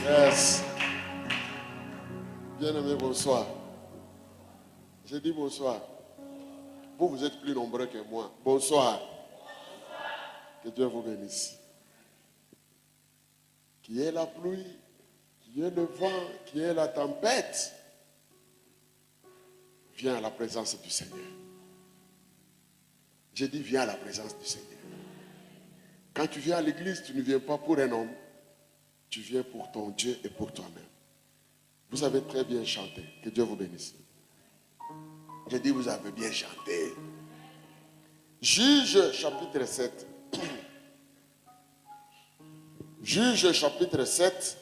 Yes. Bien-aimé, bonsoir. J'ai dit bonsoir. Vous êtes plus nombreux que moi. Bonsoir. Que Dieu vous bénisse. Qui est la pluie, qui est le vent, qui est la tempête, viens à la présence du Seigneur. J'ai dit viens à la présence du Seigneur. Quand tu viens à l'église, tu ne viens pas pour un homme. Tu viens pour ton Dieu et pour toi-même. Vous avez très bien chanté. Que Dieu vous bénisse. J'ai dit vous avez bien chanté. Juge chapitre 7. Juge chapitre 7,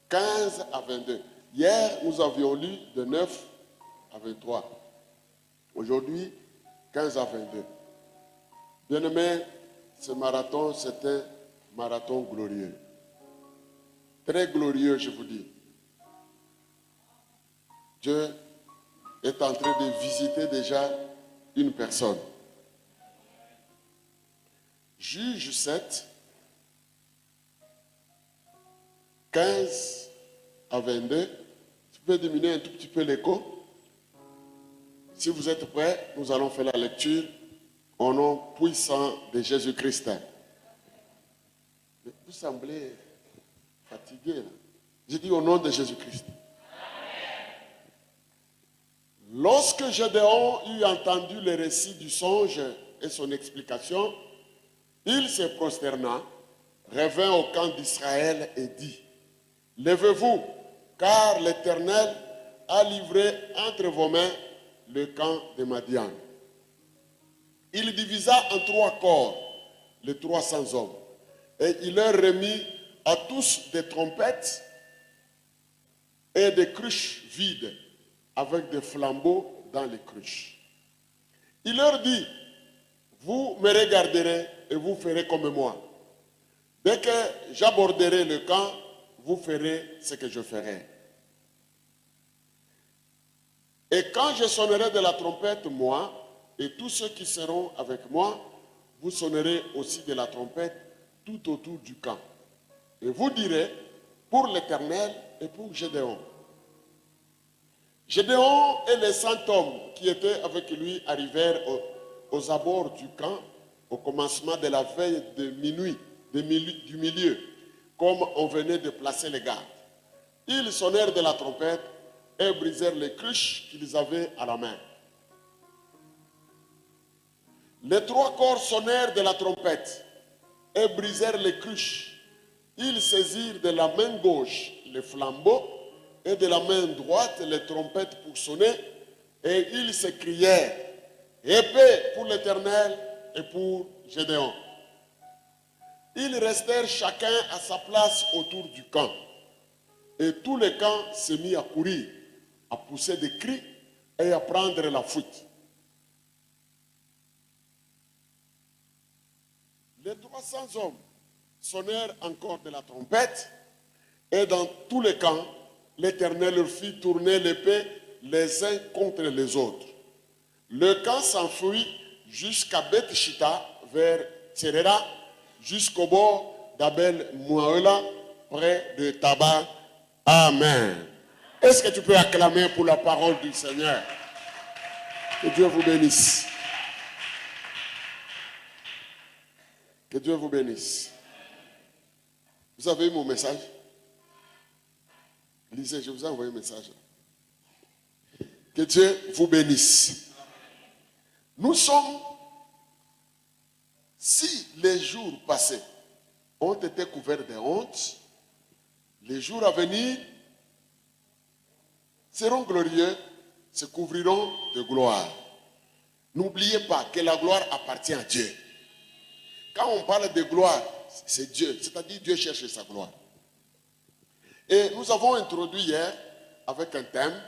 15 à 22. Hier, nous avions lu de 9 à 23. Aujourd'hui, 15 à 22. Bien-aimés, ce marathon, c'est un marathon glorieux. Très glorieux, je vous dis. Dieu est en train de visiter déjà une personne. Juge 7, 15 à 22. Tu peux diminuer un tout petit peu l'écho. Si vous êtes prêts, nous allons faire la lecture au nom puissant de Jésus-Christ. Vous semblez fatigué là. J'ai dit au nom de Jésus-Christ. Lorsque Gédéon eut entendu le récit du songe et son explication, il se prosterna, revint au camp d'Israël et dit, levez-vous, car l'Éternel a livré entre vos mains le camp de Madian. Il divisa en 3 corps les 300 hommes, et il leur remit à tous des trompettes et des cruches vides, avec des flambeaux dans les cruches. Il leur dit, vous me regarderez et vous ferez comme moi. Dès que j'aborderai le camp, vous ferez ce que je ferai. Et quand je sonnerai de la trompette, moi, et tous ceux qui seront avec moi, vous sonnerez aussi de la trompette tout autour du camp. Et vous direz, pour l'Éternel et pour Gédéon. Gédéon et les 100 hommes qui étaient avec lui arrivèrent aux abords du camp au commencement de la veille de minuit, du milieu, comme on venait de placer les gardes. Ils sonnèrent de la trompette et brisèrent les cruches qu'ils avaient à la main. Les 3 corps sonnèrent de la trompette et brisèrent les cruches. Ils saisirent de la main gauche les flambeaux et de la main droite les trompettes pour sonner, et ils s'écrièrent, épée pour l'Éternel et pour Gédéon. Ils restèrent chacun à sa place autour du camp, et tout le camp se mit à courir, à pousser des cris et à prendre la fuite. Les 300 hommes sonnèrent encore de la trompette, et dans tout le camp, l'Éternel leur fit tourner l'épée les uns contre les autres. Le camp s'enfuit jusqu'à Beth-Shita, vers Tserera, jusqu'au bord d'Abel-Moaola, près de Taba. Amen. Est-ce que tu peux acclamer pour la parole du Seigneur? Que Dieu vous bénisse. Que Dieu vous bénisse. Vous avez eu mon message? Lisez, je vous ai envoyé un message. Que Dieu vous bénisse. Nous sommes, si les jours passés ont été couverts de honte, les jours à venir seront glorieux, se couvriront de gloire. N'oubliez pas que la gloire appartient à Dieu. Quand on parle de gloire, c'est Dieu, c'est-à-dire Dieu cherche sa gloire. Et nous avons introduit hier avec un thème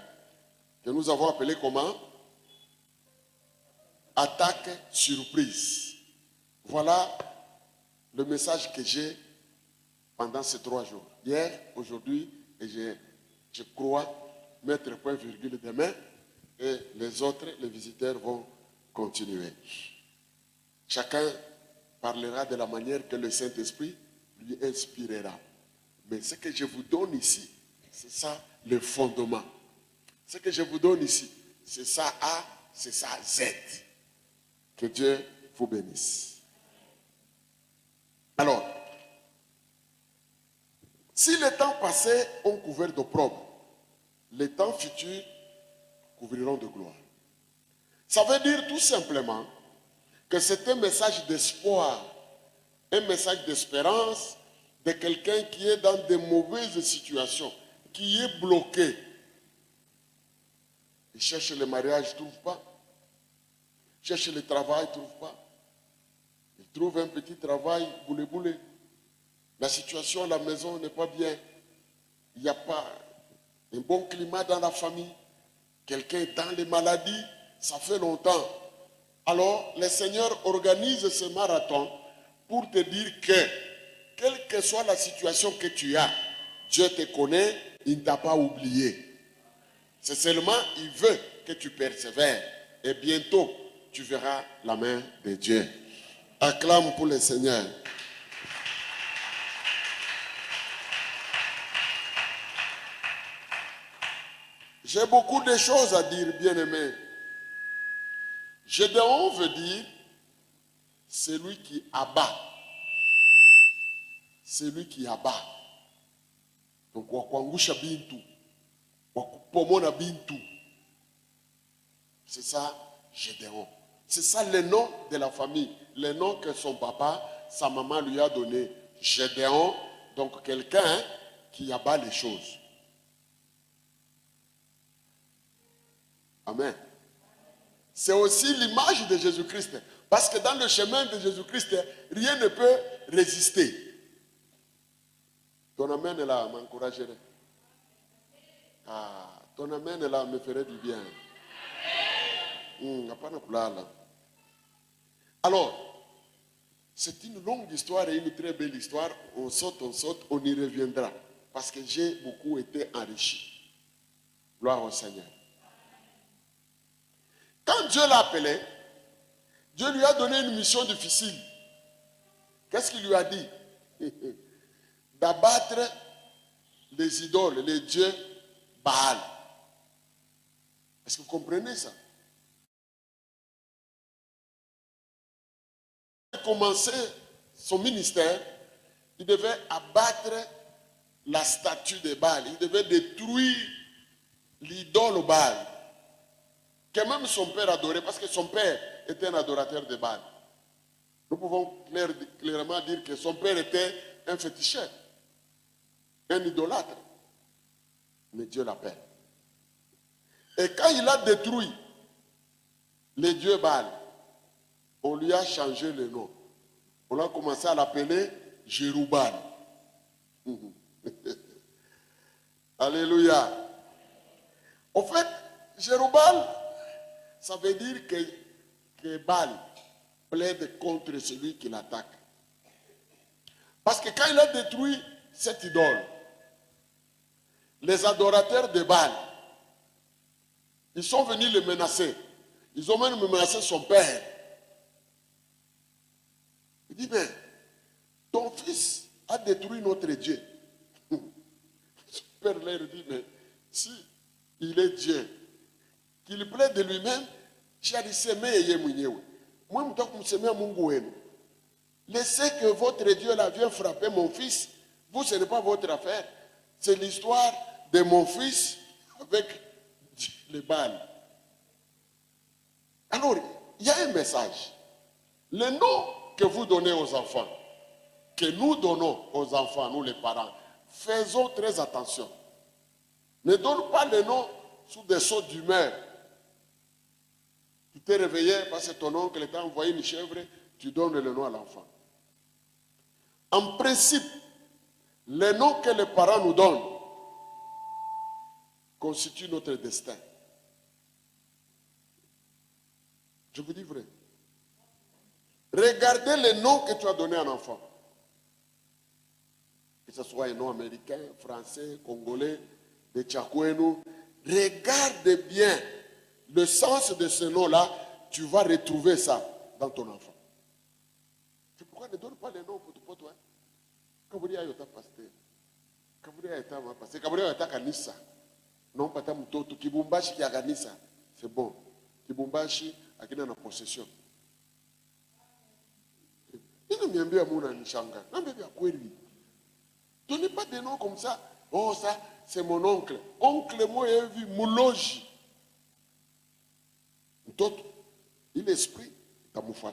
que nous avons appelé comment? Attaque surprise. Voilà le message que j'ai pendant ces 3 jours. Hier, aujourd'hui, et je crois mettre point virgule demain, et les autres, les visiteurs vont continuer. Chacun parlera de la manière que le Saint-Esprit lui inspirera. Mais ce que je vous donne ici, c'est ça le fondement. Ce que je vous donne ici, c'est ça A, c'est ça Z. Que Dieu vous bénisse. Alors, si les temps passés ont couvert d'opprobre, les temps futurs couvriront de gloire. Ça veut dire tout simplement que c'est un message d'espoir, un message d'espérance de quelqu'un qui est dans de mauvaises situations, qui est bloqué. Il cherche le mariage, il ne trouve pas. Il cherche le travail, il ne trouve pas. Il trouve un petit travail, boulé. La situation à la maison n'est pas bien. Il n'y a pas un bon climat dans la famille. Quelqu'un est dans les maladies, ça fait longtemps. Alors, le Seigneur organise ce marathon pour te dire que, quelle que soit la situation que tu as, Dieu te connaît, il ne t'a pas oublié. C'est seulement, il veut que tu persévères. Et bientôt, tu verras la main de Dieu. Acclame pour le Seigneur. J'ai beaucoup de choses à dire, bien-aimés. Gédéon veut dire celui qui abat. Celui qui abat. Donc, wakwangusha bintu. Wakupomona bintu. C'est ça, Gédéon. C'est ça le nom de la famille. Le nom que son papa, sa maman lui a donné. Gédéon. Donc, quelqu'un qui abat les choses. Amen. C'est aussi l'image de Jésus-Christ. Parce que dans le chemin de Jésus-Christ, rien ne peut résister. Ton amen là m'encouragerait. Ah, ton amen là me ferait du bien. Alors, c'est une longue histoire et une très belle histoire. On saute, on y reviendra. Parce que j'ai beaucoup été enrichi. Gloire au Seigneur. Quand Dieu l'a appelé, Dieu lui a donné une mission difficile. Qu'est-ce qu'il lui a dit? D'abattre les idoles, les dieux Baal. Est-ce que vous comprenez ça? Il a commencé son ministère, il devait abattre la statue de Baal. Il devait détruire l'idole Baal. Que même son père adorait, parce que son père était un adorateur de Baal. Nous pouvons clairement dire que son père était un féticheur, un idolâtre. Mais Dieu l'appelle. Et quand il a détruit les dieux Baal, on lui a changé le nom. On a commencé à l'appeler Jérubbal. Alléluia. En fait, Jérubbal, ça veut dire que Baal plaide contre celui qui l'attaque. Parce que quand il a détruit cette idole, les adorateurs de Baal, ils sont venus le menacer. Ils ont même menacé son père. Il dit, mais ton fils a détruit notre Dieu. Son père leur dit, mais si il est Dieu, qu'il plaide de lui-même, laissez que votre Dieu là vienne frapper mon fils. Vous, ce n'est pas votre affaire. C'est l'histoire de mon fils avec les Baal. Alors, il y a un message. Le nom que vous donnez aux enfants, que nous donnons aux enfants, nous les parents, faisons très attention. Ne donne pas le nom sous des sauts d'humeur. Tu t'es réveillé parce que ton oncle t'a envoyé une chèvre, tu donnes le nom à l'enfant. En principe, les noms que les parents nous donnent constituent notre destin. Je vous dis vrai. Regardez les noms que tu as donnés à un enfant. Que ce soit un nom américain, français, congolais, de Tchakouénou. Regarde bien le sens de ce nom-là. Tu vas retrouver ça dans ton enfant. C'est pourquoi ne donne pas les noms pour toi. Quand vous dites Ayota Pasteur, Parce que Kaburi est kanisa. Non, pas mtoto. Kibumbashi qui a kanisa. C'est bon. Kibumbashi a qui dans la possession. Il ne m'aime bien mon nishanga. Non, mais bien quoi lui? Donnez pas des noms comme ça. Oh, ça, c'est mon oncle. Oncle, moi, j'ai vu Mouloji. Mtoto. Il est esprit. T'as mon foi.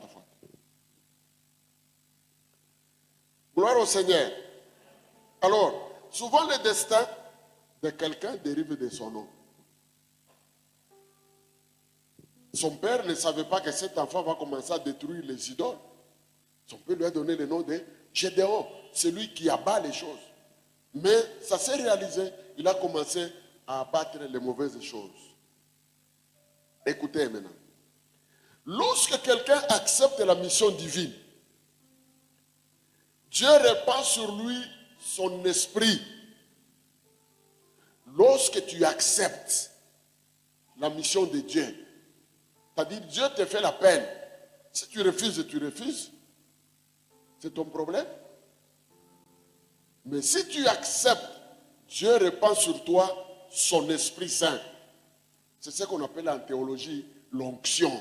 Gloire au Seigneur. Alors, souvent le destin de quelqu'un dérive de son nom. Son père ne savait pas que cet enfant va commencer à détruire les idoles. Son père lui a donné le nom de Gédéon, celui qui abat les choses. Mais ça s'est réalisé, il a commencé à abattre les mauvaises choses. Écoutez maintenant. Lorsque quelqu'un accepte la mission divine, Dieu répand sur lui son esprit. Lorsque tu acceptes la mission de Dieu, c'est-à-dire Dieu te fait l'appel. Si tu refuses, c'est ton problème. Mais si tu acceptes, Dieu répand sur toi son Esprit Saint. C'est ce qu'on appelle en théologie l'onction.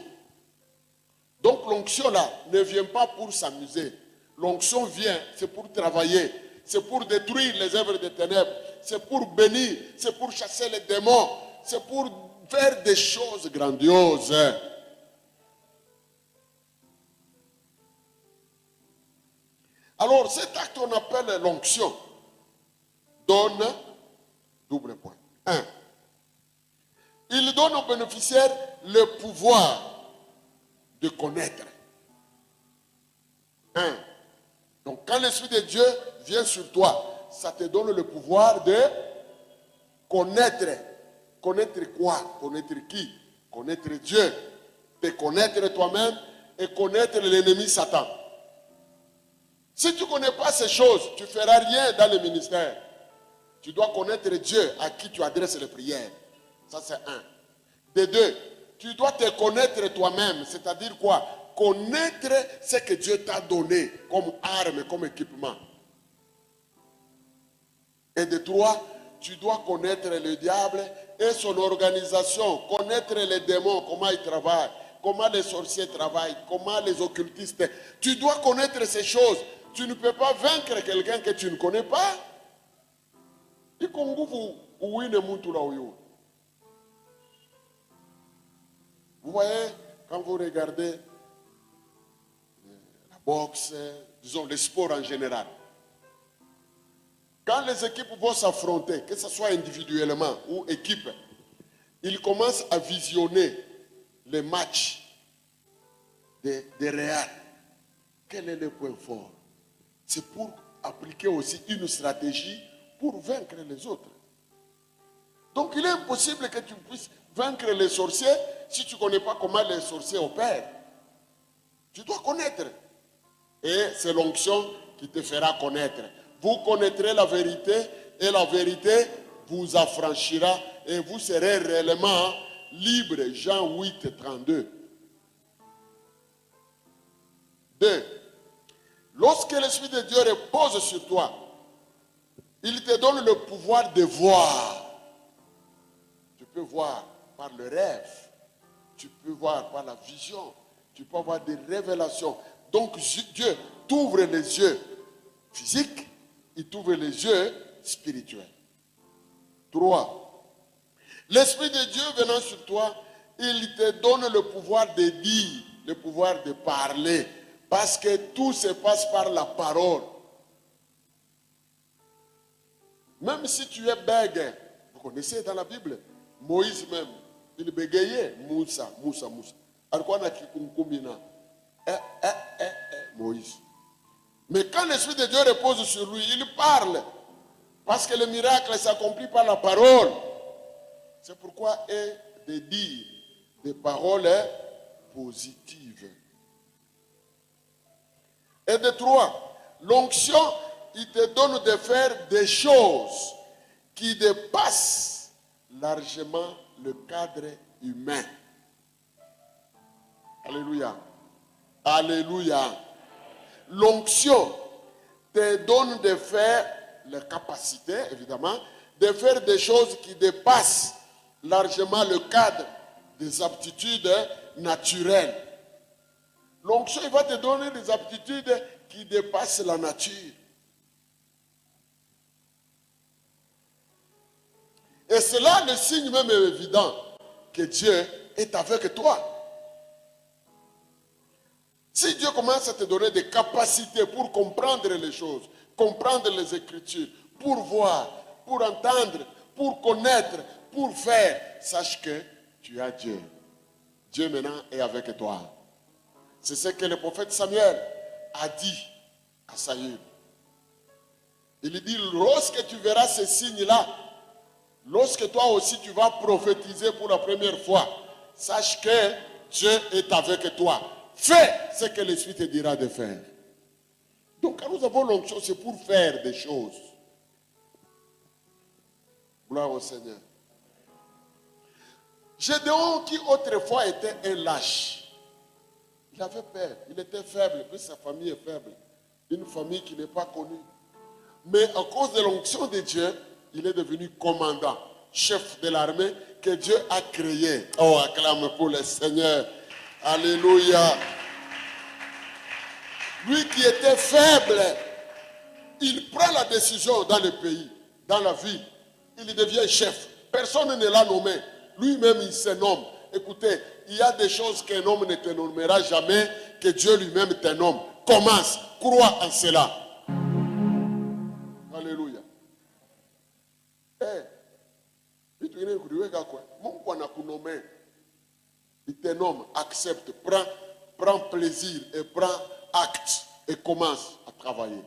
Donc l'onction là ne vient pas pour s'amuser. L'onction vient, c'est pour travailler, c'est pour détruire les œuvres des ténèbres, c'est pour bénir, c'est pour chasser les démons, c'est pour faire des choses grandioses. Alors cet acte on appelle l'onction. Donne, double point. 1. Il donne aux bénéficiaires le pouvoir de connaître. 1. Donc quand l'Esprit de Dieu vient sur toi, ça te donne le pouvoir de connaître. Connaître quoi? Connaître qui? Connaître Dieu. Te connaître toi-même et connaître l'ennemi Satan. Si tu ne connais pas ces choses, tu ne feras rien dans le ministère. Tu dois connaître Dieu à qui tu adresses les prières. Ça c'est 1. De 2, tu dois te connaître toi-même. C'est-à-dire quoi? Connaître ce que Dieu t'a donné comme arme, comme équipement. Et de 3, tu dois connaître le diable et son organisation. Connaître les démons, comment ils travaillent, comment les sorciers travaillent, comment les occultistes. Tu dois connaître ces choses. Tu ne peux pas vaincre quelqu'un que tu ne connais pas. Vous voyez, quand vous regardez la boxe, disons les sports en général, quand les équipes vont s'affronter, que ce soit individuellement ou équipe, ils commencent à visionner les matchs des Real. Quel est le point fort? C'est pour appliquer aussi une stratégie pour vaincre les autres. Donc il est impossible que tu puisses vaincre les sorciers si tu ne connais pas comment les sorciers opèrent. Tu dois connaître. Et c'est l'onction qui te fera connaître. Vous connaîtrez la vérité et la vérité vous affranchira et vous serez réellement libre. Jean 8, 32. 2. Lorsque l'Esprit de Dieu repose sur toi, il te donne le pouvoir de voir. Tu peux voir par le rêve. Tu peux voir par la vision. Tu peux avoir des révélations. Donc Dieu t'ouvre les yeux physiques, il t'ouvre les yeux spirituels. 3. L'Esprit de Dieu venant sur toi, il te donne le pouvoir de dire, le pouvoir de parler. Parce que tout se passe par la parole. Même si tu es bègue, vous connaissez dans la Bible, Moïse même, il bégayait, Moussa. Moïse. Mais quand l'Esprit de Dieu repose sur lui, il parle. Parce que le miracle s'accomplit par la parole. C'est pourquoi est de dire des paroles positives. Et de 3, l'onction, il te donne de faire des choses qui dépassent largement le cadre humain. Alléluia. Alléluia. L'onction te donne de faire leur capacité, évidemment, de faire des choses qui dépassent largement le cadre des aptitudes naturelles. L'onction, il va te donner des aptitudes qui dépassent la nature. Et c'est là le signe même évident que Dieu est avec toi. Si Dieu commence à te donner des capacités pour comprendre les choses, comprendre les Écritures, pour voir, pour entendre, pour connaître, pour faire, sache que tu as Dieu. Dieu maintenant est avec toi. C'est ce que le prophète Samuel a dit à Saül. Il dit, lorsque tu verras ces signes-là, lorsque toi aussi tu vas prophétiser pour la première fois, sache que Dieu est avec toi. Fais ce que l'Esprit te dira de faire. Donc quand nous avons l'onction, c'est pour faire des choses. Gloire au Seigneur. Gédéon, qui autrefois était un lâche, il avait peur, il était faible, puis sa famille est faible. Une famille qui n'est pas connue. Mais à cause de l'onction de Dieu, il est devenu commandant, chef de l'armée que Dieu a créé. Oh, acclame pour le Seigneur. Alléluia. Lui qui était faible, il prend la décision dans le pays, dans la ville. Il devient chef. Personne ne l'a nommé. Lui-même, il se nomme. Écoutez, il y a des choses qu'un homme ne te nommera jamais, que Dieu lui-même te nomme. Commence, crois en cela. Alléluia. Il te nomme, accepte, prend plaisir et prend acte et commence à travailler.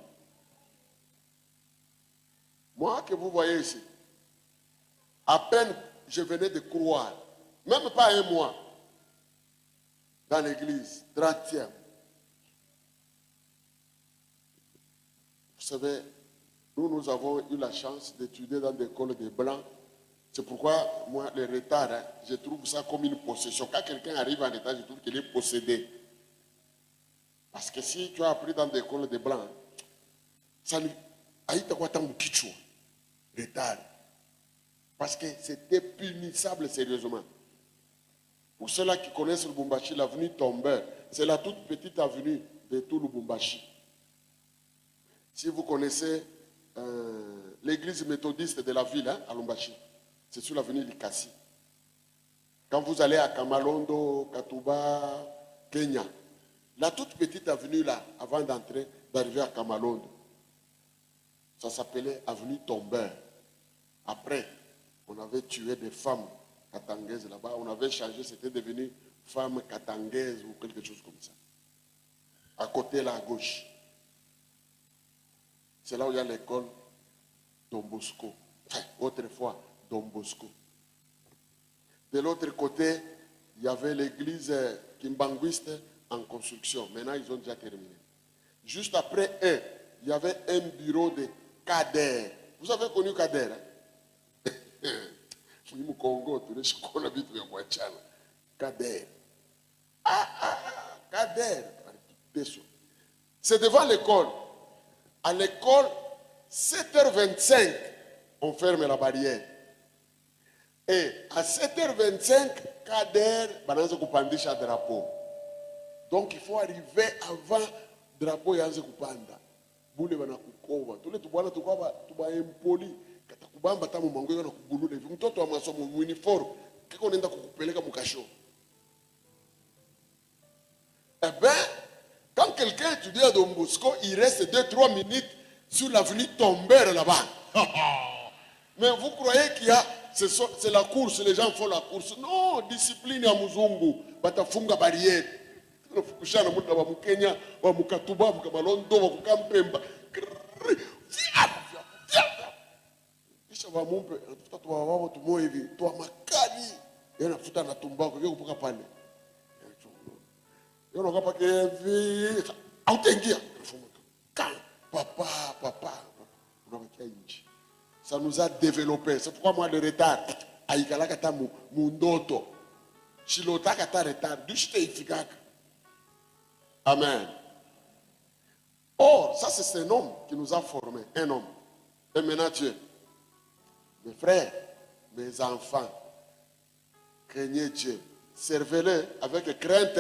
Moi que vous voyez ici, à peine je venais de croire, même pas un mois, dans l'église, 30e. Vous savez, nous avons eu la chance d'étudier dans des écoles de blancs. C'est pourquoi, moi, le retard, je trouve ça comme une possession. Quand quelqu'un arrive en retard, je trouve qu'il est possédé. Parce que si tu as appris dans des écoles de blancs, ça ne... retard. Parce que c'était punissable sérieusement. Pour ceux-là qui connaissent Lubumbashi, l'avenue Tomber, c'est la toute petite avenue de tout Lubumbashi. Si vous connaissez l'église méthodiste de la ville, à Lubumbashi, c'est sur l'avenue Likasi. Quand vous allez à Kamalondo, Katuba, Kenya, la toute petite avenue là, avant d'arriver à Kamalondo, ça s'appelait avenue Tomber. Après, on avait tué des femmes katangaises là-bas, on avait changé, c'était devenu femmes katangaises ou quelque chose comme ça. À côté là, à gauche. C'est là où il y a l'école Don Bosco. Enfin, autrefois, Don Bosco. De l'autre côté, il y avait l'église kimbanguiste en construction. Maintenant, ils ont déjà terminé. Juste après eux, il y avait un bureau de Kader. Vous avez connu Kader, hein? Au Congo, tous les chocolats habitent de Mwachana. Kader. Kader. C'est devant l'école. À l'école, 7h25, on ferme la barrière. Et à 7h25, Kader, bananze kupandisha drapeau. Donc il faut arriver avant drapeau yanze kupanda. Bule bana kukova. Tule tubwana tuba impoli. Kata kubamba tamu mangoyo na kubulule. Mtoto wa masomo uniform. Kiko nenda kukupeleka mukasho. Eh ben, quand quelqu'un étudie à Don Bosco, il reste 2-3 minutes sur l'avenue Tomber là-bas. Mais vous croyez qu'il y a, c'est la course, les gens font la course. Non, discipline ya muzungu, batafunga barrière. Fukushana muda wa Mkenya, wa Mukatuba, Mukabalondo, wa Kukampemba. Kisha wa mumpe, anafuta tuwa wao tumoe hivi, tuwa makali. Yanafuta na tumbako, yeye kupuka pale. Yeye unakapa hivi, autaingia. Papa, unabakia nje. Ça nous a développé. C'est pourquoi moi le retard, aikala kata mundoto. Chilota kata retard, dushite ifikaka. Amen. Or, ça c'est un homme qui nous a formés, un homme. Et maintenant Dieu, mes frères, mes enfants, craignez Dieu, servez-le avec crainte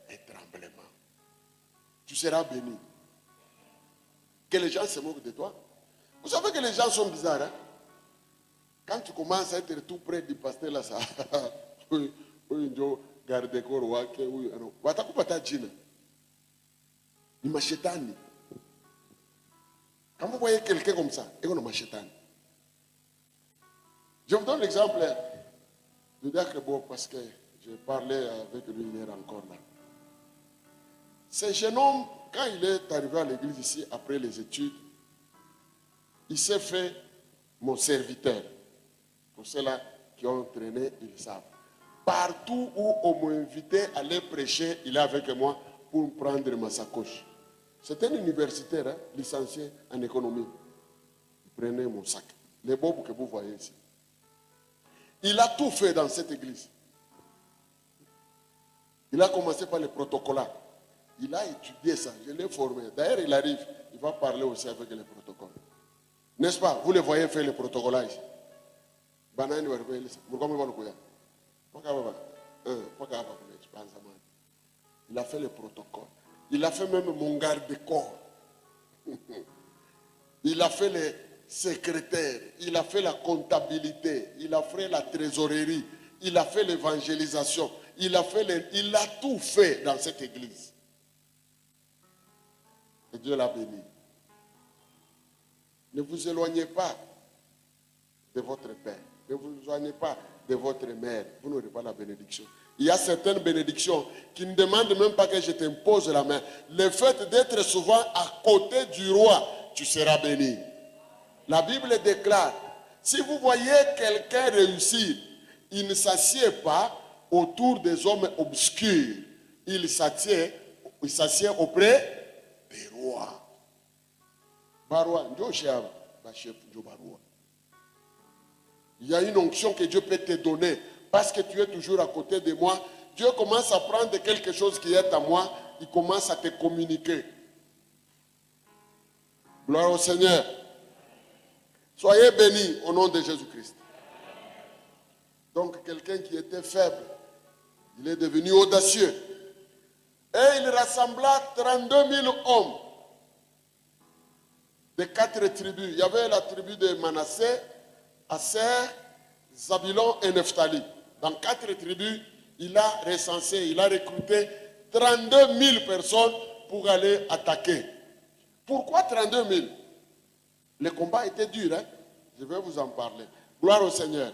et tremblement. Tu seras béni. Que les gens se moquent de toi. Vous savez que les gens sont bizarres. Hein? Quand tu commences à être tout près du pasteur là, ça. Oui, garde corps, oui, watakupata jina. Ni machetani. Quand vous voyez quelqu'un comme ça, et on a machetani. Je vous donne l'exemple de Dakebo parce que j'ai parlé avec lui hier encore là. Ce jeune homme, quand il est arrivé à l'église ici, après les études, il s'est fait mon serviteur. Pour ceux-là qui ont traîné, ils savent. Partout où on m'invitait à aller prêcher, il est avec moi pour prendre ma sacoche. C'était un universitaire, hein, licencié en économie. Il prenait mon sac. Les bobos que vous voyez ici. Il a tout fait dans cette église. Il a commencé par les protocoles. Il a étudié ça, je l'ai formé. D'ailleurs, il arrive, il va parler aussi avec les protocoles. N'est-ce pas? Vous les voyez faire les protocoles ici. Il a fait les protocoles. Il a fait même mon garde-corps. Il a fait les secrétaires. Il a fait la comptabilité. Il a fait la trésorerie. Il a fait l'évangélisation. Il a tout fait dans cette église. Et Dieu l'a béni. Ne vous éloignez pas de votre père. Ne vous éloignez pas de votre mère. Vous n'aurez pas la bénédiction. Il y a certaines bénédictions qui ne demandent même pas que je t'impose la main. Le fait d'être souvent à côté du roi, tu seras béni. La Bible déclare, si vous voyez quelqu'un réussir, il ne s'assied pas autour des hommes obscurs. Il s'assied auprès des rois. Il y a une onction que Dieu peut te donner parce que tu es toujours à côté de moi. Dieu commence à prendre quelque chose qui est à moi, il commence à te communiquer. Gloire au Seigneur. Soyez bénis au nom de Jésus-Christ. Donc quelqu'un qui était faible, il est devenu audacieux. Et il rassembla 32 000 hommes de 4 tribus. Il y avait la tribu de Manassé, Aser, Zabulon et Nephtali. Dans 4 tribus, il a recensé, il a recruté 32 000 personnes pour aller attaquer. Pourquoi 32 000? Le combat était dur, hein? Je vais vous en parler. Gloire au Seigneur.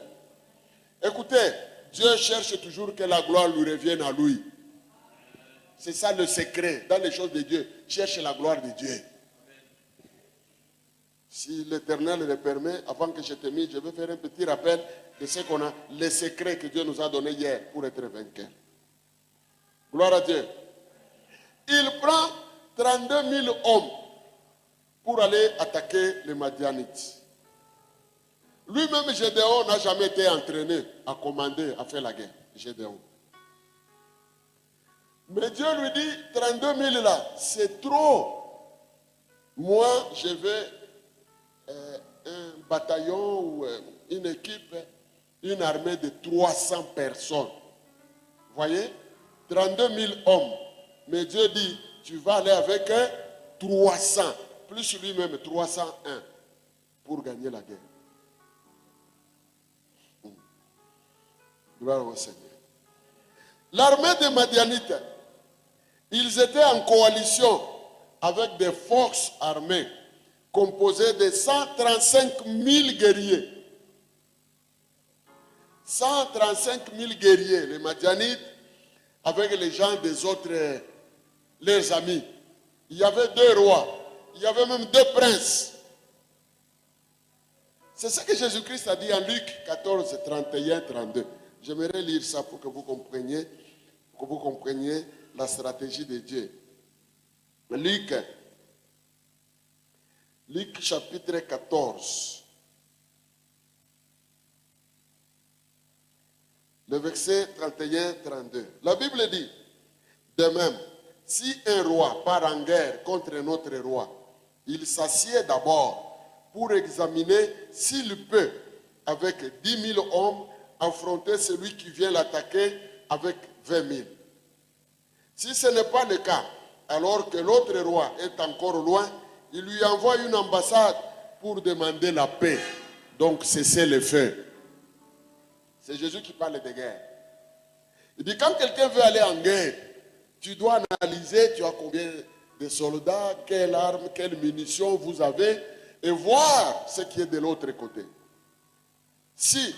Écoutez, Dieu cherche toujours que la gloire lui revienne à lui. C'est ça le secret dans les choses de Dieu. Cherche la gloire de Dieu. Si l'Éternel le permet, avant que je termine, je vais faire un petit rappel de ce qu'on a, les secrets que Dieu nous a donnés hier pour être vainqueur. Gloire à Dieu. Il prend 32 000 hommes pour aller attaquer les Madianites. Lui-même, Gédéon, n'a jamais été entraîné à commander, à faire la guerre. Gédéon. Mais Dieu lui dit, 32 000 là, c'est trop. Moi, je vais un bataillon ou une équipe, une armée de 300 personnes. Vous voyez? 32 000 hommes. Mais Dieu dit, tu vas aller avec 300, plus lui-même 301 pour gagner la guerre. Gloire au Seigneur. L'armée des Madianites, ils étaient en coalition avec des forces armées composées de 135 000 guerriers. 135 000 guerriers, les Madianites, avec les gens des autres, leurs amis. Il y avait 2 rois, il y avait même 2 princes. C'est ce que Jésus-Christ a dit en Luc 14, 31, 32. J'aimerais lire ça pour que vous compreniez la stratégie de Dieu. Luc chapitre 14. Le verset 31-32. La Bible dit, de même, si un roi part en guerre contre un autre roi, il s'assied d'abord pour examiner s'il peut, avec 10 000 hommes, affronter celui qui vient l'attaquer avec 20 000. Si ce n'est pas le cas, alors que l'autre roi est encore loin, il lui envoie une ambassade pour demander la paix. Donc cesser le feu. C'est Jésus qui parle de guerre. Il dit, quand quelqu'un veut aller en guerre, tu dois analyser, tu as combien de soldats, quelles armes, quelles munitions vous avez, et voir ce qui est de l'autre côté. Si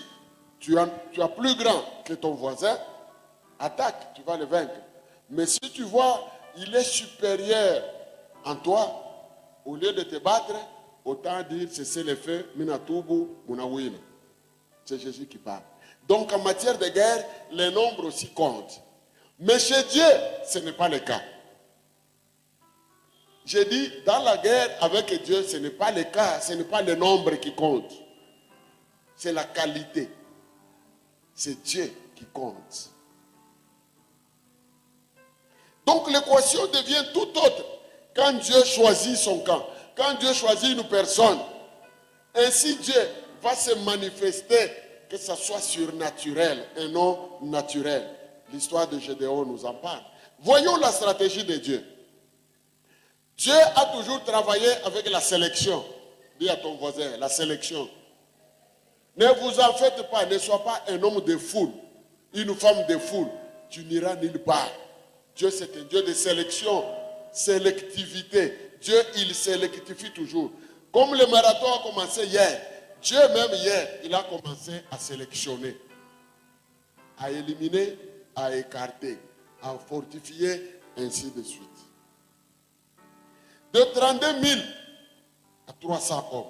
tu as plus grand que ton voisin, attaque, tu vas le vaincre. Mais si tu vois, il est supérieur en toi, au lieu de te battre, autant dire, cessez le feu, minatubu, munawina. C'est Jésus qui parle. Donc en matière de guerre, les nombres aussi comptent. Mais chez Dieu, ce n'est pas le cas. J'ai dit, dans la guerre avec Dieu, ce n'est pas le cas, ce n'est pas le nombre qui compte. C'est la qualité. C'est Dieu qui compte. Donc l'équation devient tout autre quand Dieu choisit son camp, quand Dieu choisit une personne. Ainsi Dieu va se manifester, que ce soit surnaturel et non naturel. L'histoire de Gédéon nous en parle. Voyons la stratégie de Dieu. Dieu a toujours travaillé avec la sélection. Dis à ton voisin, la sélection. Ne vous en faites pas, ne sois pas un homme de foule, une femme de foule. Tu n'iras nulle part. Dieu, c'est un Dieu de sélection, sélectivité. Dieu, il sélectifie toujours. Comme le marathon a commencé hier, Dieu même hier, il a commencé à sélectionner, à éliminer, à écarter, à fortifier, ainsi de suite. De 32 000 à 300 hommes.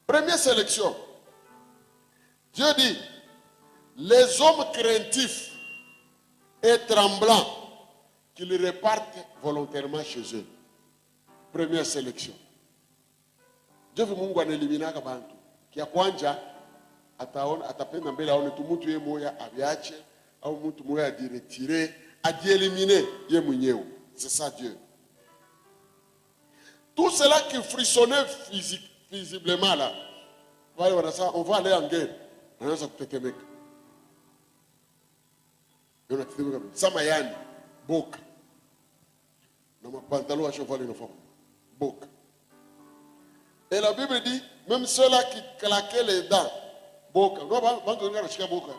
Première sélection. Dieu dit, les hommes craintifs et tremblants, qu'ils repartent volontairement chez eux. Première sélection. Dieu veut Mungu anaelimina kabantu. Kia kwanja atapenda mbele aone tu mtu yeye moya aviache au mtu moya adiretire, adieliminer yeye mwenyewe. C'est ça Dieu. Tout cela qui frissonnait visiblement là, on va aller en guerre. On va kutetemeka. On a kutetemeka. Samayani, boka. Dans ma pantalon à cheval une forme. Boka. Et la Bible dit, même ceux-là qui claquaient les dents, boka. Non, on va acheter boka.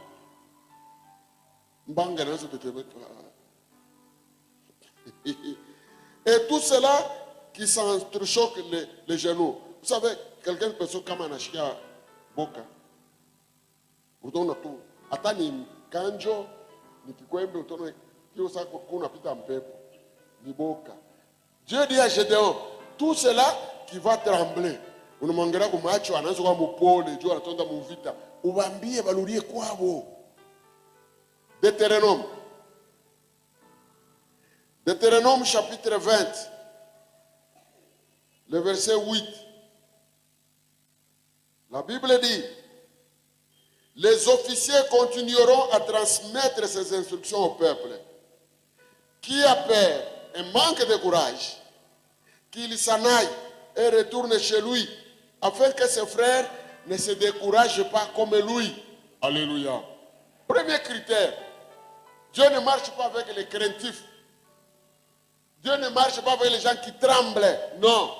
Mbanga dans ce kutetemeka. Et tout cela qui s'entrechoquent les genoux. Vous savez, quelqu'un peut se comme un achia boka. Vous donnez tout. Atani kanjo, ni kikwembe utono kio sa kuna pita mpepo. Ni boka. Dieu dit à Gédéon, tout cela qui va trembler. Unamwangera ku macho anaanza kwa mpole, Dieu anatonda muvita. Ubambie balurie kwabo. Deutéronome. Deutéronome chapitre 20. Le verset 8. La Bible dit, les officiers continueront à transmettre ces instructions au peuple. Qui a peur et manque de courage, qu'il s'en aille et retourne chez lui, afin que ses frères ne se découragent pas comme lui. Alléluia. Premier critère, Dieu ne marche pas avec les craintifs. Dieu ne marche pas avec les gens qui tremblent. Non.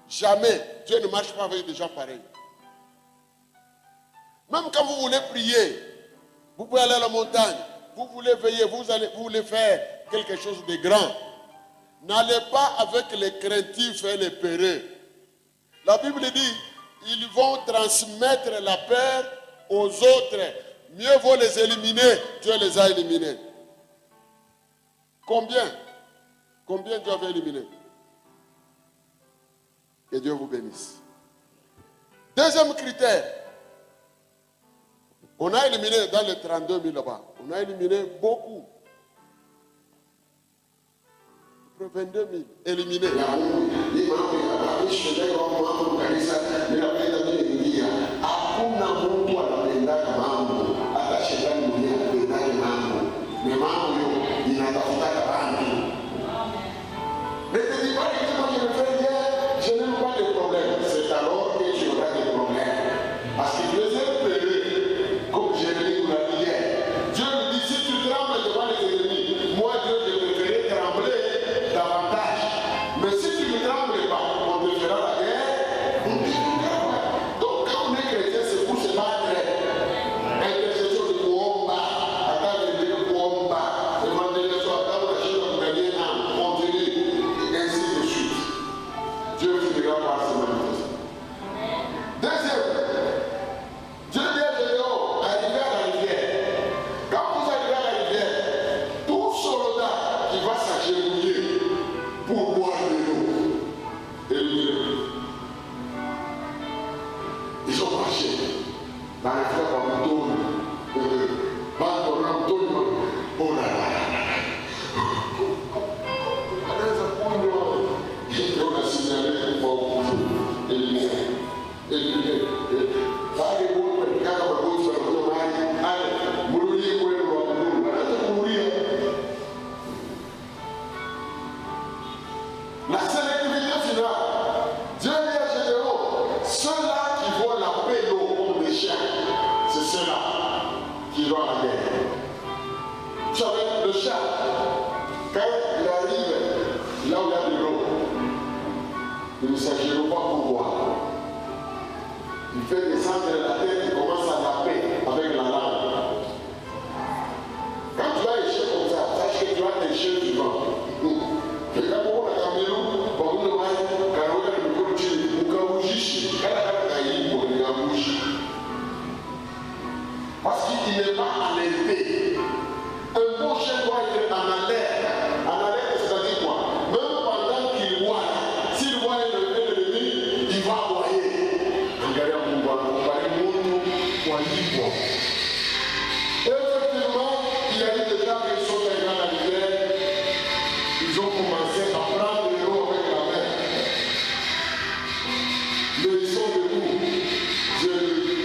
Jamais. Dieu ne marche pas avec des gens pareils. Même quand vous voulez prier, vous pouvez aller à la montagne, vous voulez veiller, vous voulez faire quelque chose de grand. N'allez pas avec les craintifs et les peureux. La Bible dit, ils vont transmettre la peur aux autres. Mieux vaut les éliminer. Dieu les a éliminés. Combien Dieu avait éliminé? Que Dieu vous bénisse. Deuxième critère. On a éliminé dans les 32 000 là-bas. On a éliminé beaucoup. 22 000 éliminés. Ne te dis pas que moi je le fais bien, je n'aime pas Parce qu'il faisait pleurer comme Jérémie nous l'a dit hier. Dieu lui dit, si tu trembles devant les ennemis, moi Dieu je te ferai trembler davantage. Mais si tu ne trembles pas, on te fera la guerre. Donc quand on est chrétien, c'est pour se battre. Intercession de Kouomba, attaque de Kouomba, évangélisation, attaque de la chaîne de gagner un âme, continue, et ainsi de suite. Dieu finira par se manifester. Deuxième, Dieu dit à Gédéon, arrivez à la rivière. Quand vous arrivez à la rivière, tout soldat qui va s'agenouiller pour boire de l'eau, ils ont marché dans les fleurs comme Antonio. Oh là là. On a signalé pour éliminer. La sélectivité finale, Dieu dit à Gédéon, ceux-là qui vont la paix d'eau comme des chiens, c'est ceux-là qui vont à la guerre. Vous savez, le chat, quand il arrive là où il y a de l'eau, il ne s'agit pas pour boire. Il fait descendre la tête, il commence à taper avec la langue. Quand tu vas échec comme ça, sache que tu vas t'échec du vent. Et quand on a camélo, on a parce qu'il n'est pas alerté. Un bon chien doit être en alerte. En alerte, c'est-à-dire quoi? Même pendant qu'il voit, s'il voit l'ennemi, il va aboyer. Regardez à mon bois, on va aller monter pour aller boire. Effectivement, il y a eu des gens qui sont allés dans la rivière. Ils ont commencé à prendre de l'eau avec la main. Mais ils sont debout. Dieu,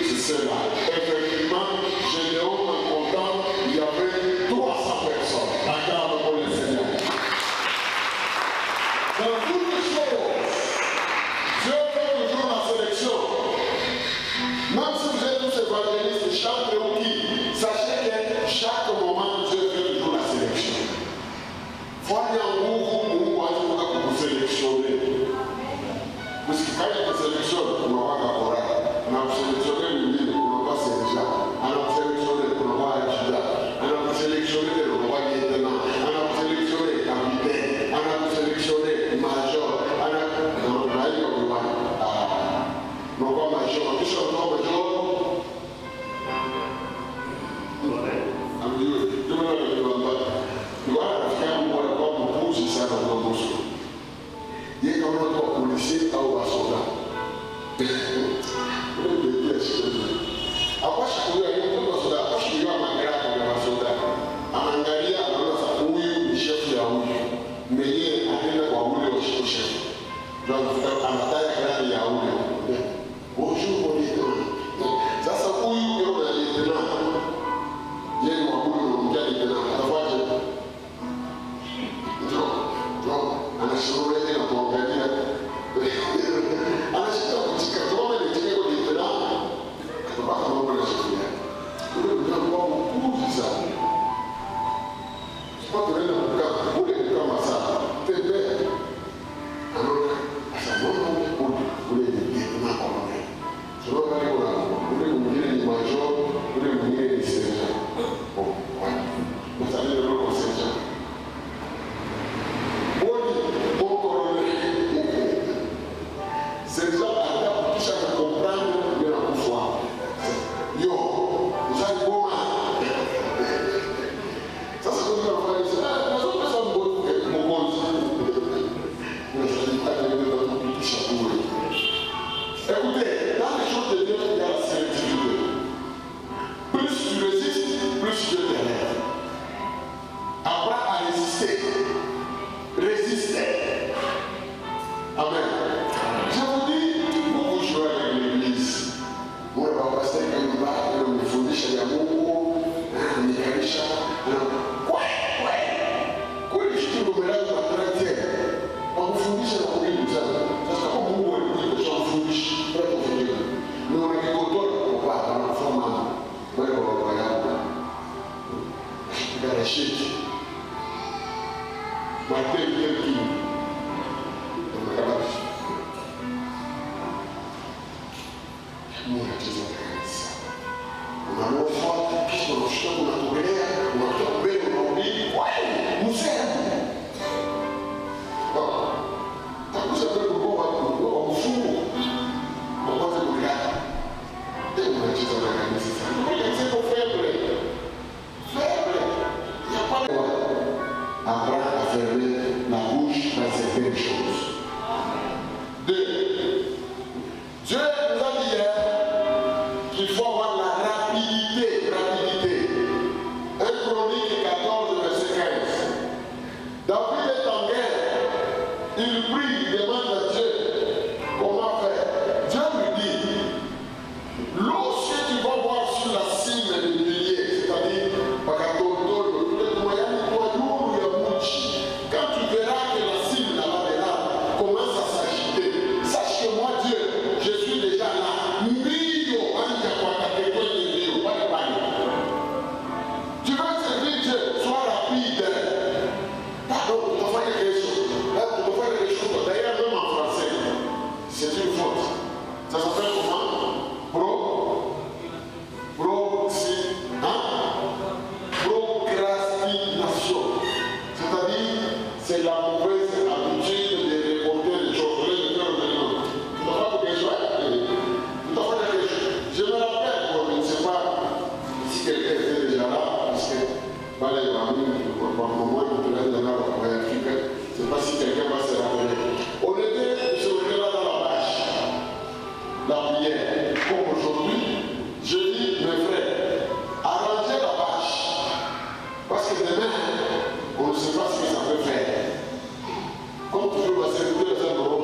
c'est cela. Effectivement, Gédéon, en comptant, il y avait 300 personnes. Acclame pour le Seigneur. Dans toutes les choses, Dieu fait toujours la sélection. Même si vous êtes tous évangélistes, chaque qui, sachez que chaque moment, Dieu fait toujours la sélection. Voyez en vous sélectionner. Parce que quand il te sélectionne, on va pas on a sélectionné le livre, on va pas sélectionner. On a sélectionné, on va étudier. On a sélectionné, on va lieutenant. On a sélectionné capitaine. On a sélectionné major. On a non pas major. Qui sont non major? Il y a comme notre policier à Obasoda. Après, je suis allé au Obasoda. Après, je suis allé à Mangra à Obasoda. À Mangaria, on a eu le chef Yaoui. Mais il y a un Yaoui au chef. Donc, à la taille de Yaoui. Bonjour, mon lieutenant. Ça, c'est où il y a un lieutenant. Il y a un Yaoui, il y a un lieutenant. La voix, anashauri na kuangalia anashika kuchika tuone ile tike kwa ditena kutoka mambo ya sheria ule ndio kwa mkuu sana kwa tunaenda kukaa ule kama saa tembea anaona asamono ule ditena kwa mimi sio kama ule mwingine ni major ule mwingine ni sergeant kwa mtani ndio kwa sergeant ces gens adaptent tout ça à comprendre de la foi. Yo, vous avez beau mal. Ça, c'est ce qu'on va dire. Les autres personnes vont être mon compte. Mais je ne dis pas que vous avez un petit chapeau. Écoutez, dans les choses de Dieu, il y a la sélectivité. Plus tu résistes, plus Dieu t'élève. Apprends à résister. Résister. Amen. Je vous dis, vous jouez avec l'église. Vous ne pouvez pas passer quand il va, vous fundisez à Mungu, ni kanisa. Kwa hiyo kitu ngomelao kwa traite. Wakufundisha na kuhubiri sana. Sasa kama Mungu alikuja kufundisha, kwa kufundisha. Ndio unacheza kanisa. Unalofuata kisha unashika unatogelea, unatoka mbele unarudi. Mzee. Takuza kwa kwa mfumo. Kwa kwanza kulala. Ndio unacheza kanisa sana. Unacheza kwa faible. Faible. Il n'y a pas de avoir à fermer la bouche dans certaines choses. Deux. Dieu nous a dit hier qu'il faut avoir la rapidité. 1 Chronique 14, verset 15. David est en guerre. Il prie, il demande à Dieu comment faire. Dieu lui dit, lorsque tu vas voir sur la cime des piliers, c'est-à-dire quand tu verras que la cime là-bas commence à s'agiter, sache que moi Dieu, je suis déjà là. Tu veux servir Dieu, sois rapide. Pardon, tu dois faire quelque chose. Là, tu dois faire quelque chose. D'ailleurs, même en français, c'est une faute. Ça s'appelle comment? Procrastination. C'est-à-dire, c'est la mauvaise habitude de reporter les choses. Tu dois faire quelque chose. Tu dois faire quelque chose. Je me rappelle, je ne sais pas si quelqu'un était déjà là, parce que par le moment où tu es dans l'Afrique, je ne sais pas si quelqu'un va se rappeler. On était là dans la vache, la prière. Comme aujourd'hui, je dis, mes frères, arrangez la vache. Parce que demain, on ne sait pas ce que ça peut faire. Comme toujours, la sécurité des endroits,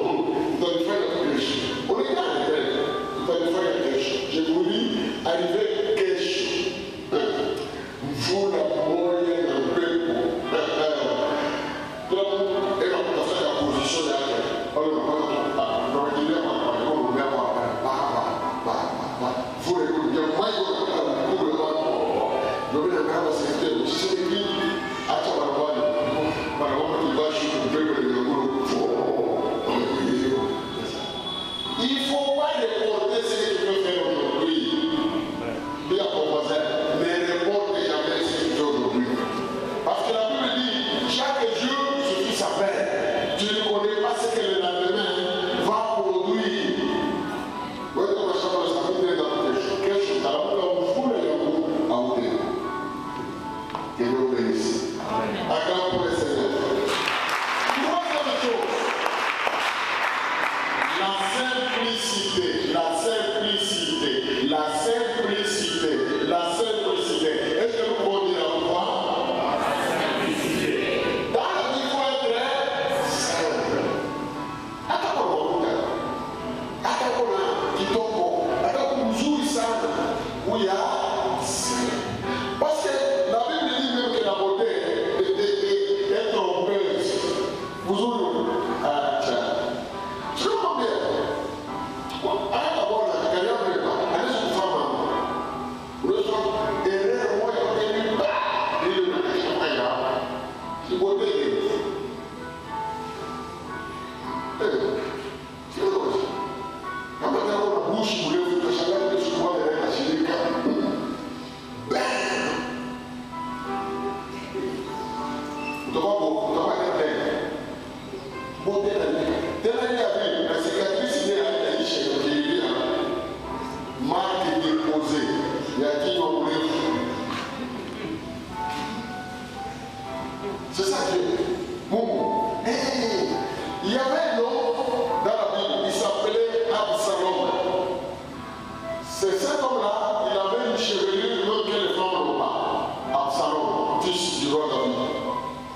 vous allez faire quelque chose. On est dans les règles, vous allez faire quelque chose. Je vous dis, arrivez quelque chose. Vous la moyenne un peu pour. Donc, et on peut faire la position de la vous écoutez bien, moi, je vais la sécurité. C'est qui a il ne faut pas reporter ce que tu peux faire aujourd'hui. Dis à ton voisin, ne reporte jamais ce que tu fais aujourd'hui. Parce que la Bible dit, chaque jour suffit sa peine. Tu ne connais pas ce que le lendemain va produire. Oui, on va savoir ça peut être dans quelque chose. Alors, on fout les gens à ôter. Que Dieu vous bénisse. Acclame pour le Seigneur. Troisième chose. La simplicité. Est-ce que nous pouvons dire pourquoi? La simplicité. Dans la vie, il faut être simple. Attends, parce que la Bible dit même que la beauté est trompeuse. Vous ouvrez. Je comprends bien. Arrête d'abord la carrière de l'État. Allez sur le femme. Le soir, erreur, moi, il y a des il y a c'est beauté. C'est autre. Quand on a la bouche, vous voulez vous cacher de ce qu'on a la chilica. Vous devez pas être beauté. La cicatrice n'est pas une chirurgie. Marque déposée. Il y a qui ont voulu. C'est ça que bon. Il y avait un homme dans la Bible, il s'appelait Absalom. C'est cet homme-là, il avait une chevelure même que les femmes n'ont pas. Absalom, fils du roi David.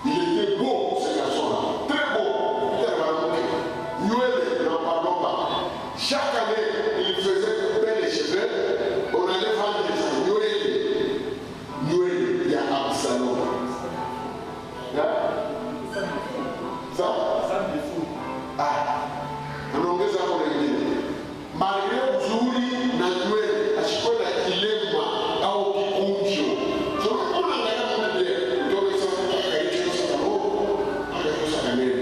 Il était beau, ce garçon-là. Très beau. Nous, n'en parlons pas. Chaque année, il faisait couper les cheveux. On allait vendre les gens. Noël, il y a Absalom. Ça? Ah, on a ça pour les dire. Malgré Zuri, Nanuel, à ce qu'on a qu'il est moi, à Okikunjo. Donc, on a la même idée. Donc, ça va être quelque chose à l'eau, quelque chose à l'année.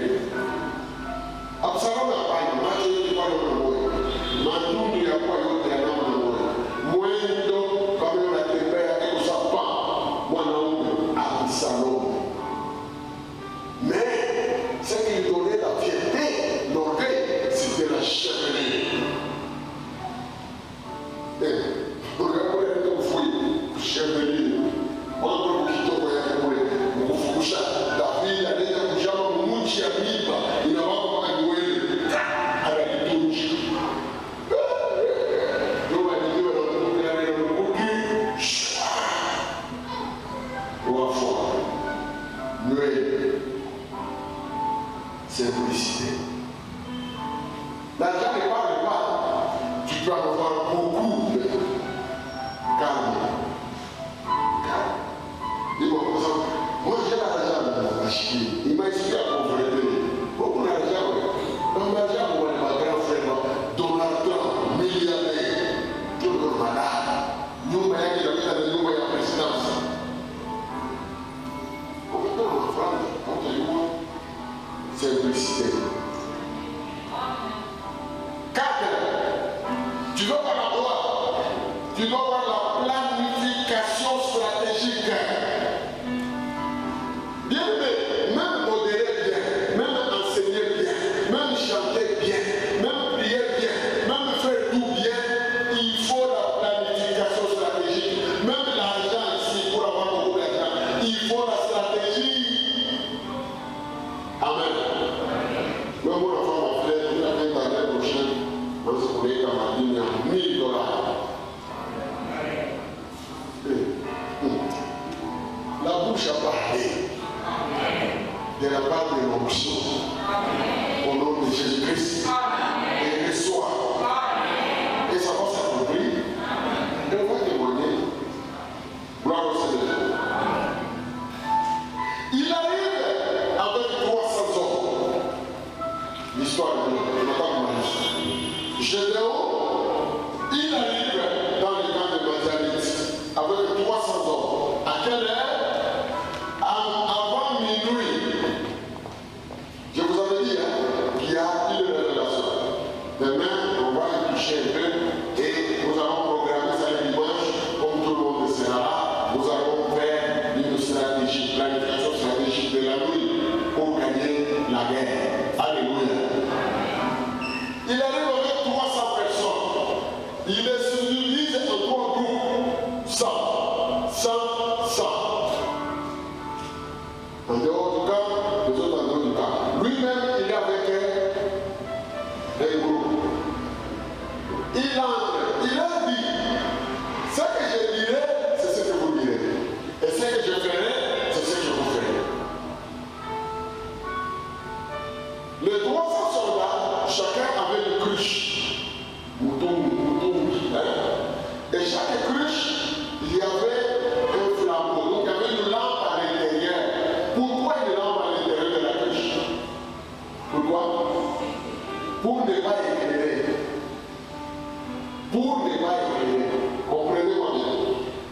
Absalom n'a pas une marche, il n'est pas le même. Tu veux voir la gloire? Tu dois voir la planification stratégique. Bien aimé, même modérer bien, même enseigner bien, même chanter bien, même prier bien, même faire tout bien, il faut la planification stratégique. Même l'argent ici, pour avoir beaucoup d'argent, il faut la stratégie. Amen. Même mon enfant m'a fait, il a fait l'année prochaine, on se connaît comme un dîner à $1000. La bouche a parlé de la part de l'onction au nom de Jésus-Christ. Et reçoit. Et ça va s'accomplir. Et on va témoigner. Gloire au Seigneur. Il arrive avec 300 hommes. L'histoire de notre Marie. Gédéon, il arrive dans le camp de Madianite avec 300 hommes. À quelle heure? Avant minuit. Je vous avais dit qu'il y a une révélation. Demain, on va y toucher un peu et nous allons programmer ça le dimanche, comme tout le monde sera là. Nous allons faire une stratégie, planification stratégique de la nuit pour gagner la guerre. Alléluia. Il arrive avec 300 personnes. Il les subdivise en 3 groupes. 100, 100, 100. En dehors du camp, les autres en dehors du camp. Lui-même, il est avec un groupe. Il entre, il a dit, ce que je dirai, c'est ce que vous direz. Et ce que je ferai, c'est ce que vous ferez. Les 300 soldats, chacun avait une cruche. Mouton. Et chaque cruche, il y avait un flambeau. Donc il y avait une lampe à l'intérieur. Pourquoi une lampe à l'intérieur de la cruche? Pourquoi? Pour ne pas éclairer. Pour ne pas éclairer. Comprenez-moi bien.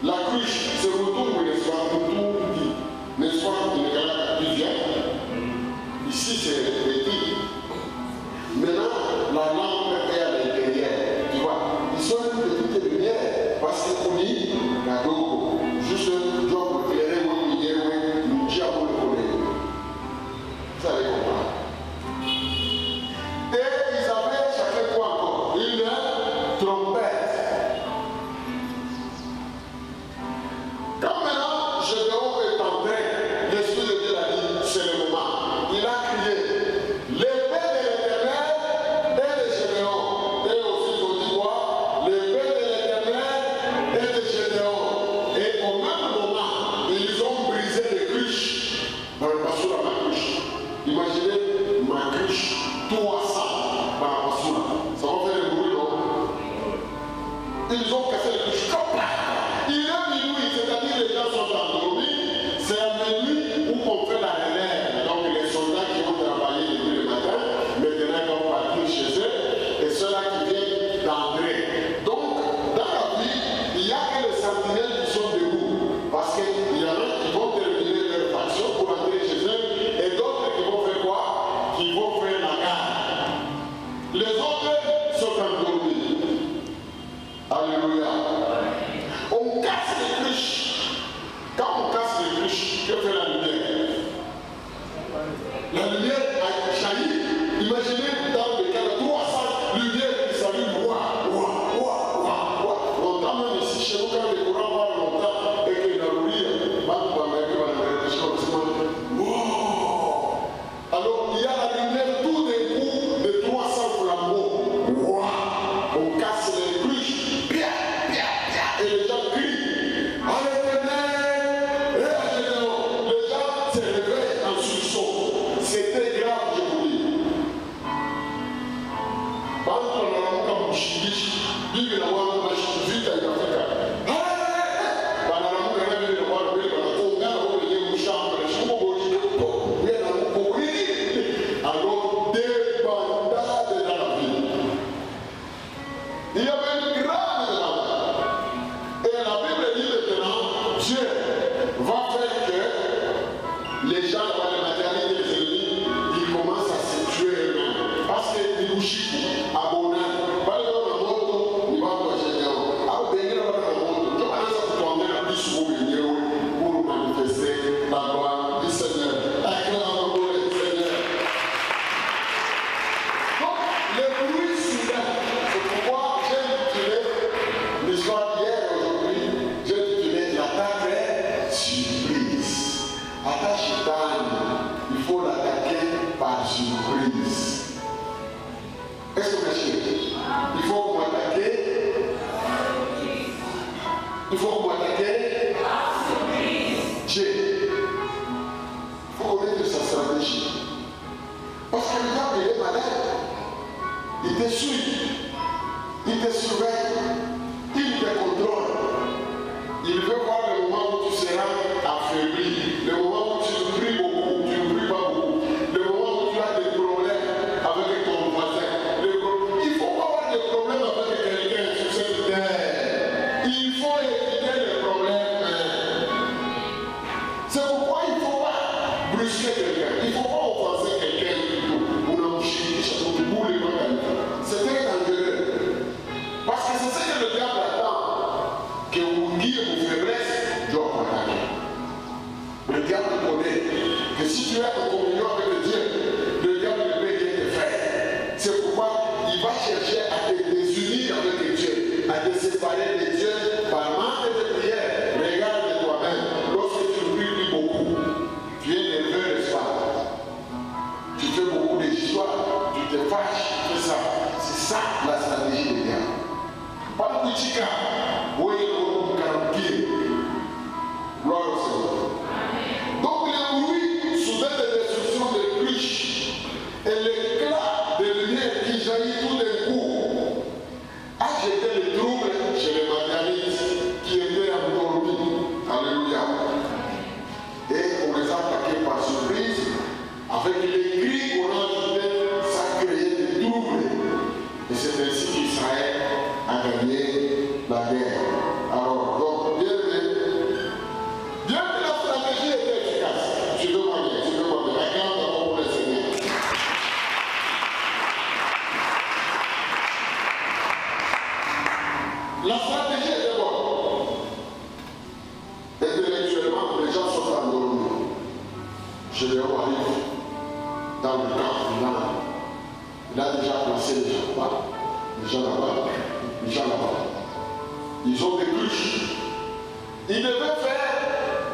La cruche, c'est mouton, n'est-ce pas? Mouton dit. N'est-ce pas? Il est là qui vient. Ici, c'est petit. Maintenant, la lampe est à l'intérieur. Tu vois? Ils sont une petite lumière. Parce que pour lui, la dogo, juste genre pour éclairer ou nous diable le connaît. Vous allez comprendre. Et ils avaient chacun quoi encore? Une trompette. Quand maintenant Gédéon est entré, l'Esprit de Dieu l'a dit, c'est le moment. Il a crié, l'épée de l'Éternel et de Gédéon. Et aussi ils ont dit quoi? L'épée de l'Éternel et de Gédéon. Et au même moment, ils ont brisé les cruches dans le bassoula, ma cruche. Imaginez ma cruche, 300 dans la bassoula. Ça va faire le bruit, non? Ils ont cassé les cruches. Il est minuit, c'est-à-dire les gens sont endormis. C'est à minuit où on fait la relève. Donc les soldats qui ont travaillé depuis le matin, maintenant ils vont partir chez eux. Et ceux-là qui viennent d'entrer. Donc, dans la vie, il n'y a que les sentinelles qui sont debout. Parce qu'il y en a qui vont terminer leur faction pour entrer chez eux. Et d'autres qui vont faire quoi? Qui vont faire la garde. Les autres sont endormis. Alléluia. On casse les cruches. Quand on casse les cruches, que fait la lumière? La lumière a jailli. Imaginez dans le cas de 300 lumières qui s'allument. Longtemps même ici, chez nous, quand les courants parlent longtemps et qu'il y a la lumière, alors il y a la lumière tout d'un coup de 300 flambeaux. On casse les cruches. Et les gens crient à l'Éternel et à Gédéon. Les gens se réveillent en sursaut. C'était grave, je vous dis. Quand on a un peu de chibiche, il y a un peu de vite à l'Afrique. Alors, des bandades dans la ville. Il y avait une grande demande. Et la Bible dit maintenant, Dieu va faire que les gens dans les matériels des ennemis, ils commencent à se tuer eux-mêmes. Parce qu'ils nous chient à Bonan. Par exemple, Il faut que vous attaquiez Dieu. Il faut connaître sa stratégie. Parce que le diable, il est malade. Il te suit. Il te surveille. Il te contrôle. Il veut voir le moment où tu seras affaibli. Le moment où tu pries beaucoup. Tu ne pries pas beaucoup. Le moment où tu as des problèmes avec ton voisin. Il faut pas avoir des problèmes avec quelqu'un sur cette terre. Il faut éviter les problèmes. C'est pourquoi il ne faut pas brusquer quelqu'un. Il ne faut pas offenser quelqu'un du tout. C'est très dangereux. Parce que c'est ce que le diable attend. Que vous guiez vos faiblesses, Dieu va attaquer. Le diable connaît que si tu es en communion avec Dieu, le diable ne peut rien te faire. C'est pourquoi il va chercher à te désunir avec Dieu, à te séparer de Dieu par manque de prière. Regarde toi-même. Lorsque tu ne pries beaucoup, tu es nerveux, n'est-ce pas? Tu fais beaucoup d'histoires, tu te fâches, tu fais ça. C'est ça la stratégie des diable. Pas de chica, oui, on garantit. Gloire au Seigneur. Donc les bruits soudains de destruction des riches et l'éclat de lumière qui jaillit tout d'un coup a jeté le trouble chez les matérialistes qui étaient endormis. Alléluia. Et on les a attaqués par surprise avec les cris qu'on a ajoutés, ça a créé des troubles. Et c'est ainsi qu'Israël a gagné la guerre. Alors, donc, bien que la stratégie était efficace, je veux voir bien, regarde d'abord pour le Seigneur. La stratégie était bonne. Intellectuellement, les gens sont endormis. Je les arrive dans le camp, il a déjà placé les gens là-bas, les gens là-bas. Ils ont des cruches. Ils devaient faire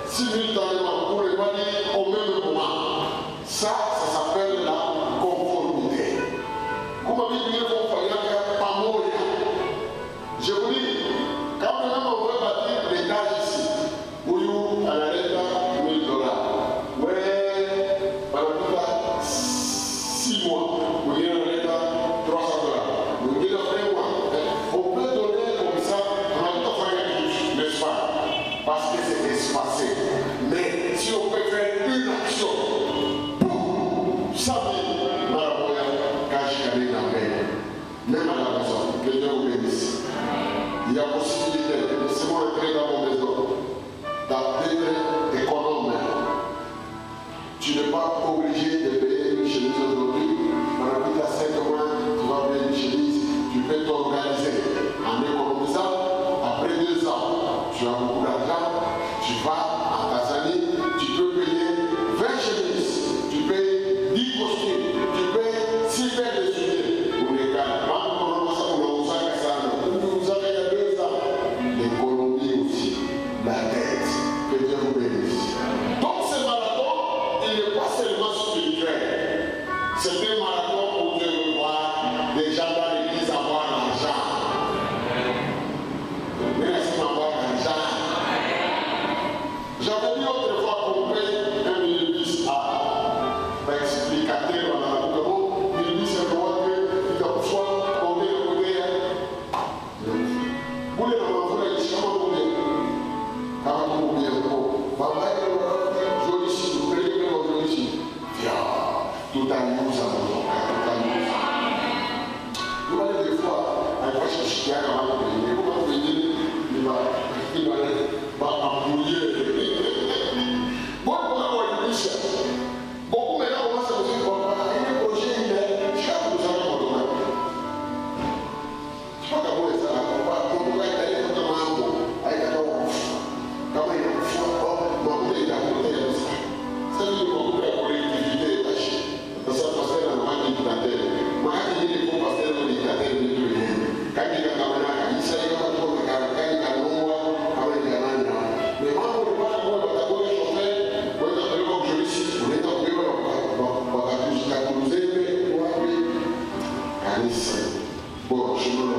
simultanément pour les manier au même moment. Ça s'appelle la conformité. Comme on dit, il faut faire pas mourir. Je vous dis, quand même on veut bâtir l'étage ici, où à la lettre $1000. Ouais, par exemple, 6 mois, vous voyez la lettre $300. Vous voyez le vrai mois. On peut donner comme ça, on a tout à fait, n'est-ce pas? Parce que c'est espacé. Mais si on peut faire une action pour 100 000 Maraboya, cache calé dans le même à la maison, que Dieu vous bénisse. Il y a possibilité, laissez-moi entrer dans mon maison, d'être économe. Tu n'es pas obligé de payer une chemise aujourd'hui. Pendant plus de 5 mois, tu vas payer une chemise. Tu peux t'organiser en économisant. Après 2 ans, tu as beaucoup d'argent. Tu vas en Tanzanie. Tu peux payer 20 chemises. Tu payes 10 costumes. Tu payes 6 paires de souliers. Pour les gars, vous avez il y a 2 ans. L'économie aussi. La dette. Que Dieu vous bénisse. Donc ce marathon, il n'est pas seulement spirituel. C'est un marathon pour Dieu voir des gens dans l'église avoir l'argent. Merci d'avoir l'argent. J'avais dit autrefois qu'on paye un minibus à explicateur dans la boue. Minibus, c'est le droit que il a soit tombé le côté. Vous les mamans, vous les chiens, vous les. Quand vous voulez, joli si vous prenez le joli si. Tout à nous, ça va. Vous allez des fois, à quoi je suis à la main, vous allez venir, il va embrouiller. Bon, pour avoir une bouche, beaucoup maintenant commencent à me dire, il est projet, il est, je sais pas vous avez mon domaine. Je sais pas comment ça va, on va aller dans le monde, avec la domaine. Comment il faut, mon côté, il a côté, il a ça. C'est lui, mon côté, la collectivité est tâchée. Parce que ça passe dans le monde du dictateur. Moi, quand il dit qu'il faut passer dans le dictateur, il dit que quand il y a un camarade, il sait qu'il y a un peu de caractère, il y a un nombre, il y a un an. Mais moi, on ne peut pas avoir le tableau de chauffeur, on est appelé comme je suis, on est appelé comme je suis, bon, je me le